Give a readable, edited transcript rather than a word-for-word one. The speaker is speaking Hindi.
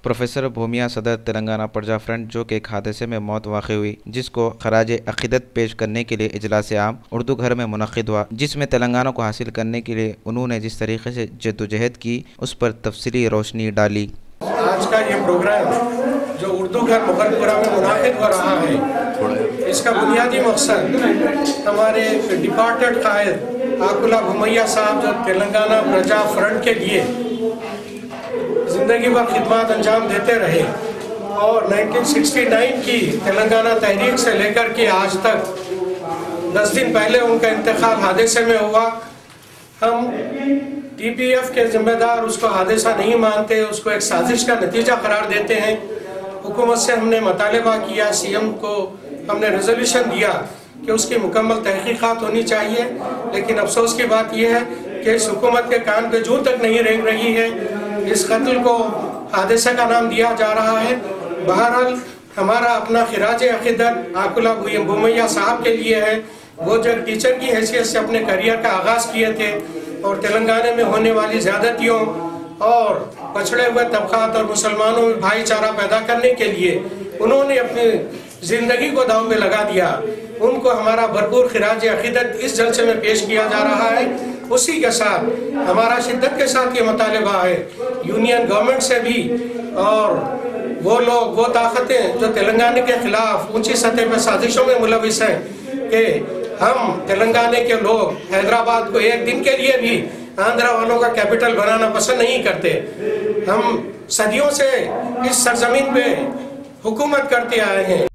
प्रोफेसर भूमिया सदर तेलंगाना प्रजा फ्रंट जो कि एक हादसे में मौत वाक़ हुई, जिसको खराज अक़ीदत पेश करने के लिए इजलास आम उर्दू घर में मुनक़िद हुआ, जिसमें तेलंगाना को हासिल करने के लिए उन्होंने जिस तरीके से जद्दोजहद की उस पर तफसीली रोशनी डाली। आज का ये प्रोग्राम जो उर्दू घर मुगलपुरा में मुनाकिद हो रहा है, इसका बुनियादी मकसद हमारे डिपार्टेड कायद आकुला भूमैया साहब जो तेलंगाना प्रजा फ्रंट के लिए ज़िंदगी भर खिदमत अंजाम देते रहे और 1969 की तेलंगाना तहरीक से लेकर के आज तक 10 दिन पहले उनका इंतकाल हादसे में हुआ। हम टीपीएफ के जिम्मेदार उसको हादसा नहीं मानते, उसको एक साजिश का नतीजा करार देते हैं। हुकूमत से हमने मुतालबा किया, सीएम को हमने रेजोल्यूशन दिया कि उसकी मुकम्मल तहकीकात होनी चाहिए, लेकिन अफसोस की बात यह है कि इस हुकूमत के कान पे जूं तक नहीं रेंग रही है। इस कत्ल को हादसे का नाम दिया जा रहा है। बहरहाल हमारा अपना खिराज अक़ीदत आकुला भूमैया साहब के लिए है। वो जब टीचर की हैसियत से अपने करियर का आगाज़ किए थे और तेलंगाना में होने वाली ज़्यादतियों और पछड़े हुए तबक़ात और मुसलमानों में भाईचारा पैदा करने के लिए उन्होंने अपनी ज़िंदगी को दांव में लगा दिया। उनको हमारा भरपूर खिराज अक़ीदत इस जलसे में पेश किया जा रहा है। उसी के साथ हमारा शिद्दत के साथ ये मुतालबा है यूनियन गवर्नमेंट से भी और वो लोग, वो ताकतें जो तेलंगाना के खिलाफ ऊंची सतह पर साजिशों में मुलविस हैं कि हम तेलंगाना के लोग हैदराबाद को एक दिन के लिए भी आंध्रा वालों का कैपिटल बनाना पसंद नहीं करते। हम सदियों से इस सरजमीन पे हुकूमत करते आए हैं।